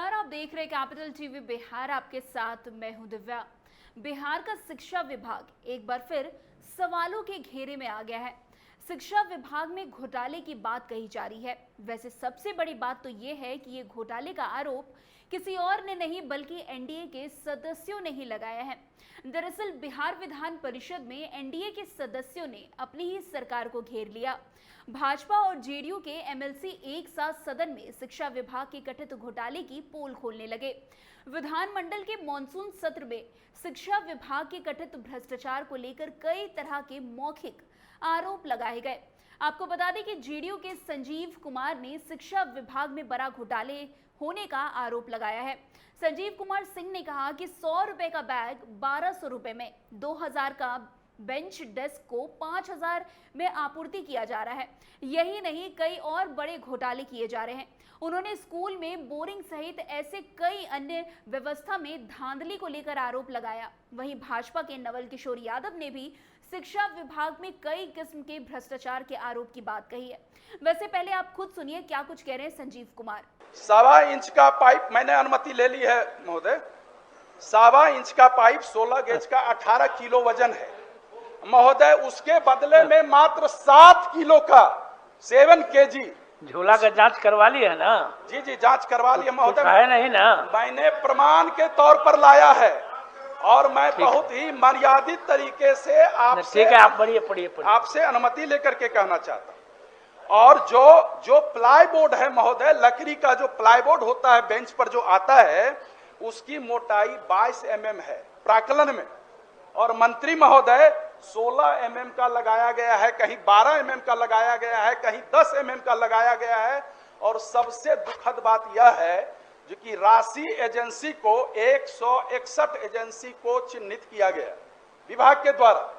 नमस्कार, आप देख रहे कैपिटल टीवी बिहार। आपके साथ मैं हूं दिव्या। बिहार का शिक्षा विभाग एक बार फिर सवालों के घेरे में आ गया है। शिक्षा विभाग में घोटाले की बात कही जा रही है। वैसे सबसे बड़ी बात तो ये है कि ये घोटाले का आरोप किसी और ने नहीं बल्कि एनडीए के सदस्यों ने ही लगाया है। दरअसल बिहार विधान परिषद में एनडीए के सदस्यों ने अपनी ही सरकार को घेर लिया। भाजपा और जेडीयू के एमएलसी एक साथ सदन में शिक्षा विभाग के कथित घोटाले की पोल खोलने लगे। विधानमंडल के मॉनसून सत्र में शिक्षा विभाग के कथित भ्रष्टाचार को लेकर कई तरह के मौखिक आरोप लगाए गए। आपको बता दें कि जेडीयू के संजीव कुमार ने शिक्षा विभाग में बड़ा घोटाले होने का आरोप लगाया है। संजीव कुमार सिंह ने कहा कि 100 रुपए का बैग 1200 रुपए में, 2000 का बेंच डेस्क को 5000 में आपूर्ति किया जा रहा है। यही नहीं, कई और बड़े घोटाले किए जा रहे हैं। उन्होंने स्कूल में बोरिंग सहित ऐसे कई अन्य व्यवस्था में धांधली को लेकर आरोप लगाया। वहीं भाजपा के नवल किशोर यादव ने भी शिक्षा विभाग में कई किस्म के भ्रष्टाचार के आरोप की बात कही है। वैसे पहले आप खुद सुनिए क्या कुछ कह रहे हैं संजीव कुमार। 1.25 इंच का पाइप मैंने अनुमति ले ली है महोदय। 1.25 इंच का पाइप 16 गेज का 18 किलो वजन है महोदय। उसके बदले में मात्र 7 किलो का 7 kg झोला का जांच करवा ली है ना? जी जी, जांच करवा ली है महोदय। है नहीं ना? मैंने प्रमाण के तौर पर लाया है और मैं बहुत ही मर्यादित तरीके से आपसे, ठीक है, आप पढ़िए। आपसे अनुमति लेकर के कहना चाहता हूं। और जो प्लाईबोर्ड है महोदय, लकड़ी का जो प्लाईबोर्ड होता है बेंच पर जो आता है, उसकी मोटाई 22 mm है प्राकलन में। और मंत्री महोदय 16 mm का लगाया गया है, कहीं 12 mm का लगाया गया है, कहीं 10 mm का लगाया गया है। और सबसे दुखद बात यह है जो कि राशि एजेंसी को 161 एजेंसी को चिन्हित किया गया विभाग के द्वारा।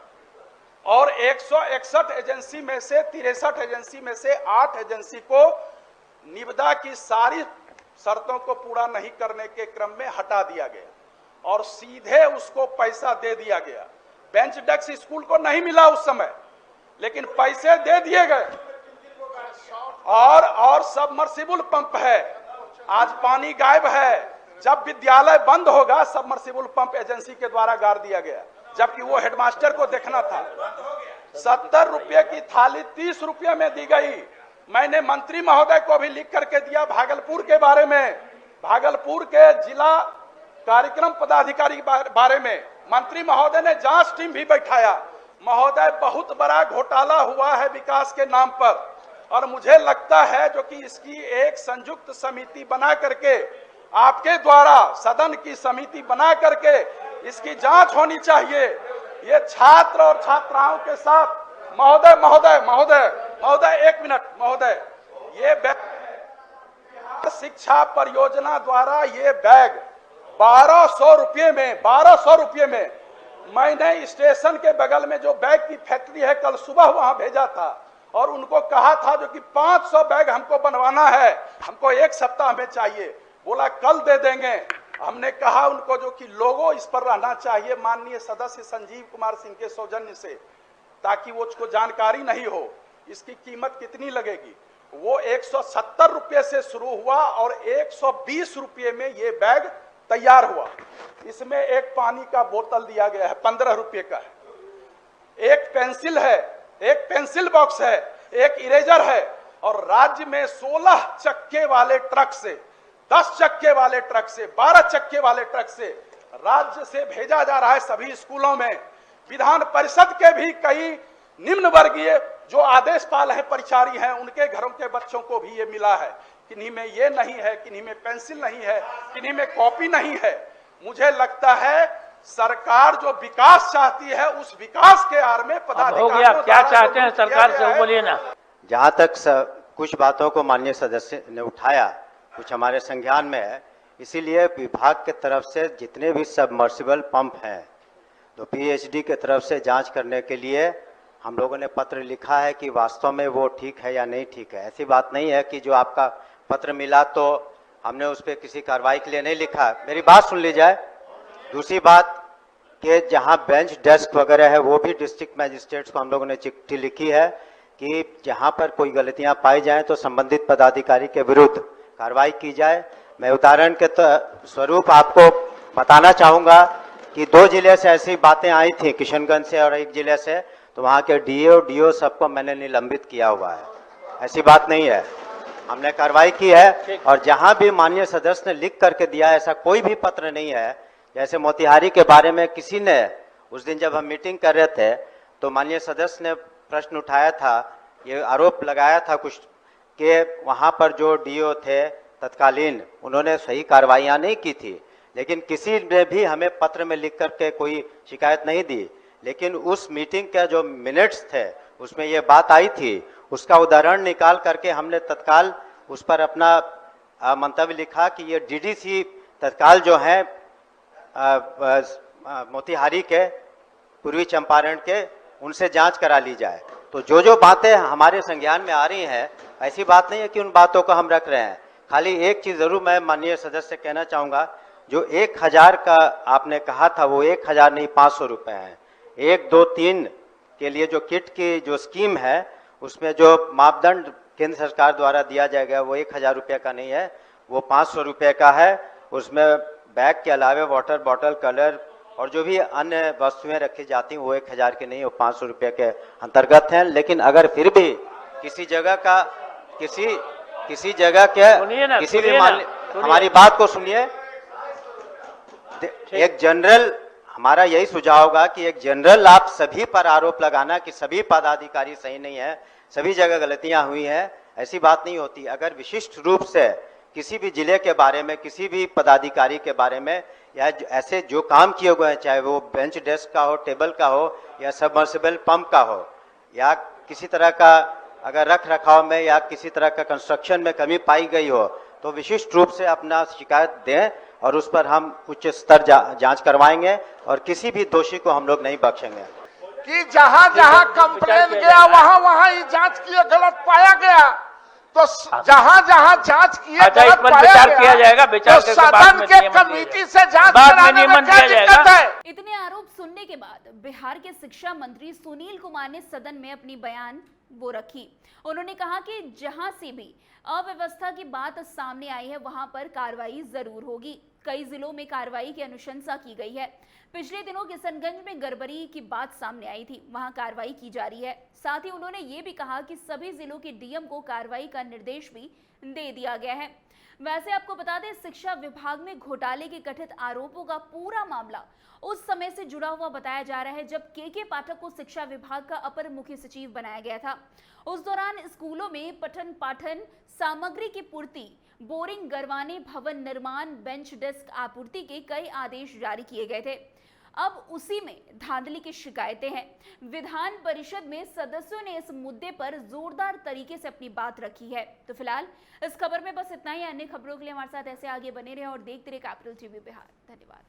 और 161 एजेंसी में से 63 एजेंसी में से 8 एजेंसी को निविदा की सारी शर्तों को पूरा नहीं करने के क्रम में हटा दिया गया और सीधे उसको पैसा दे दिया गया। बेंच डेस्क स्कूल को नहीं मिला उस समय, लेकिन पैसे दे दिए गए। और सबमर्सिबल पंप है, आज पानी गायब है। जब विद्यालय बंद होगा सबमर्सिबल पंप एजेंसी के द्वारा गाड़ दिया गया, जबकि वो हेडमास्टर को देखना था। 70 रुपये की थाली 30 रुपये में दी गई। मैंने मंत्री महोदय को भी लिख करके दिया भागलपुर के बारे में, भागलपुर के जिला कार्यक्रम पदाधिकारी बारे में मंत्री महोदय ने जांच टीम भी बैठाया। महोदय, बहुत बड़ा घोटाला हुआ है विकास के नाम पर और मुझे लगता है जो कि इसकी एक संयुक्त समिति बना करके, आपके द्वारा सदन की समिति बना करके इसकी जांच होनी चाहिए। ये छात्र और छात्राओं के साथ महोदय 1 मिनट महोदय, ये शिक्षा परियोजना द्वारा ये बैग 1200 रुपये में मैंने स्टेशन के बगल में जो बैग की फैक्ट्री है कल सुबह वहां भेजा था और उनको कहा था जो कि 500 बैग हमको बनवाना है, हमको 1 सप्ताह में चाहिए। बोला कल दे देंगे। हमने कहा उनको जो कि लोगो इस पर रहना चाहिए माननीय सदस्य संजीव कुमार सिंह के सौजन्य से, ताकि वो उसको जानकारी नहीं हो इसकी कीमत कितनी लगेगी। वो 170 रुपये से शुरू हुआ और 120 रुपये में ये बैग तैयार हुआ। इसमें एक पानी का बोतल दिया गया है 15 रुपये का है, एक पेंसिल है, एक पेंसिल बॉक्स है, एक इरेजर है। और राज्य में 16 चक्के वाले ट्रक से, 10 चक्के वाले ट्रक से, 12 चक्के वाले ट्रक से राज्य से भेजा जा रहा है सभी स्कूलों में। विधान परिषद के भी कई निम्न वर्गीय जो आदेशपाल हैं, परिचारी हैं, उनके घरों के बच्चों को भी ये मिला है। किन्हीं में ये नहीं है, किन्हीं में पेंसिल नहीं है, किन्हीं में कॉपी नहीं है। मुझे लगता है सरकार जो विकास चाहती है उस विकास के आड़ में पदाधिकारियों क्या चाहते हैं सरकार से बोलिए ना। जहाँ तक कुछ बातों को माननीय सदस्य ने उठाया, कुछ हमारे संज्ञान में है, इसीलिए विभाग के तरफ से जितने भी सबमर्सिबल पंप हैं तो पीएचडी के तरफ से जांच करने के लिए हम लोगों ने पत्र लिखा है कि वास्तव में वो ठीक है या नहीं ठीक है। ऐसी बात नहीं है कि जो आपका पत्र मिला तो हमने उस पर किसी कार्रवाई के लिए नहीं लिखा। मेरी बात सुन ली जाए। दूसरी बात कि जहां बेंच डेस्क वगैरह है वो भी डिस्ट्रिक्ट मैजिस्ट्रेट्स को हम लोगों ने चिट्ठी लिखी है कि जहां पर कोई गलतियां पाई जाएं तो संबंधित पदाधिकारी के विरुद्ध कार्रवाई की जाए। मैं उदाहरण के स्वरूप आपको बताना चाहूँगा कि 2 जिले से ऐसी बातें आई थी, किशनगंज से और एक जिले से, तो वहाँ के डीओ सबको मैंने निलंबित किया हुआ है। ऐसी बात नहीं है, हमने कार्रवाई की है। और जहाँ भी माननीय सदस्य ने लिख करके दिया, ऐसा कोई भी पत्र नहीं है। जैसे मोतिहारी के बारे में किसी ने उस दिन जब हम मीटिंग कर रहे थे तो माननीय सदस्य ने प्रश्न उठाया था, ये आरोप लगाया था कुछ कि वहाँ पर जो डीओ थे तत्कालीन, उन्होंने सही कार्रवाइयाँ नहीं की थी, लेकिन किसी ने भी हमें पत्र में लिख करके कोई शिकायत नहीं दी। लेकिन उस मीटिंग के जो मिनट्स थे उसमें ये बात आई थी, उसका उदाहरण निकाल करके हमने तत्काल उस पर अपना मंतव्य लिखा कि ये डीडीसी तत्काल जो है मोतिहारी के, पूर्वी चंपारण के, उनसे जांच करा ली जाए। तो जो बातें हमारे संज्ञान में आ रही हैं, ऐसी बात नहीं है कि उन बातों को हम रख रहे हैं। खाली एक चीज़ ज़रूर मैं माननीय सदस्य से कहना चाहूँगा, जो 1000 का आपने कहा था वो 1000 नहीं 500 रुपये है। 1, 2, 3 के लिए जो किट की जो स्कीम है उसमें जो मापदंड केंद्र सरकार द्वारा दिया जाएगा वो 1000 रुपये का नहीं है, वो 500 रुपये का है। उसमें बैग के अलावा वाटर बॉटल, कलर और जो भी अन्य वस्तुएं रखी जाती हैं वो 1000 के नहीं, वो 500 रुपये के अंतर्गत हैं। लेकिन अगर फिर भी किसी जगह का किसी जगह के किसी भी हमारी बात को सुनिए, एक जनरल, हमारा यही सुझाव होगा कि एक जनरल आप सभी पर आरोप लगाना कि सभी पदाधिकारी सही नहीं है, सभी जगह गलतियां हुई हैं, ऐसी बात नहीं होती। अगर विशिष्ट रूप से किसी भी जिले के बारे में, किसी भी पदाधिकारी के बारे में, या ऐसे जो काम किए हुए हैं, चाहे वो बेंच डेस्क का हो, टेबल का हो, या सबमर्सिबल पंप का हो, या किसी तरह का अगर रख रखाव में या किसी तरह का कंस्ट्रक्शन में कमी पाई गई हो, तो विशिष्ट रूप से अपना शिकायत दें और उस पर हम उच्च स्तर जांच करवाएंगे और किसी भी दोषी को हम लोग नहीं बख्शेंगे। कि जहां जहां कंप्लेन गया वहां वहां ही जांच किए गलत पाया गया, तो जहां जहां जांच किए अच्छा, इस पर विचार किया जाएगा। विचार तो सदन के कमेटी से जांच कराने में क्या दिक्कत है? इतने आरोप सुनने के बाद बिहार के शिक्षा मंत्री सुनील कुमार ने सदन में अपनी बयान वो रखी। उन्होंने कहा कि जहां से भी अव्यवस्था की बात सामने आई है वहां पर कार्रवाई जरूर होगी। कई जिलों में कार्रवाई की अनुशंसा की गई है। पिछले दिनों किशनगंज में गड़बड़ी की बात सामने आई थी, वहां कार्रवाई की जा रही है। साथ ही उन्होंने ये भी कहा कि सभी जिलों के डीएम को कार्रवाई का निर्देश भी दे दिया गया है। वैसे आपको बता दें, शिक्षा विभाग में घोटाले के कथित आरोपों का पूरा मामला उस समय से जुड़ा हुआ बताया जा रहा है जब के पाठक को शिक्षा विभाग का अपर मुख्य सचिव बनाया गया था। उस दौरान स्कूलों में पठन पाठन सामग्री की पूर्ति, बोरिंग गरवाने, भवन निर्माण, बेंच डेस्क आपूर्ति के कई आदेश जारी किए गए थे। अब उसी में धांधली की शिकायतें हैं। विधान परिषद में सदस्यों ने इस मुद्दे पर जोरदार तरीके से अपनी बात रखी है। तो फिलहाल इस खबर में बस इतना ही। अन्य खबरों के लिए हमारे साथ ऐसे आगे बने रहें और देखते रहे कैपिटल टीवी बिहार। धन्यवाद।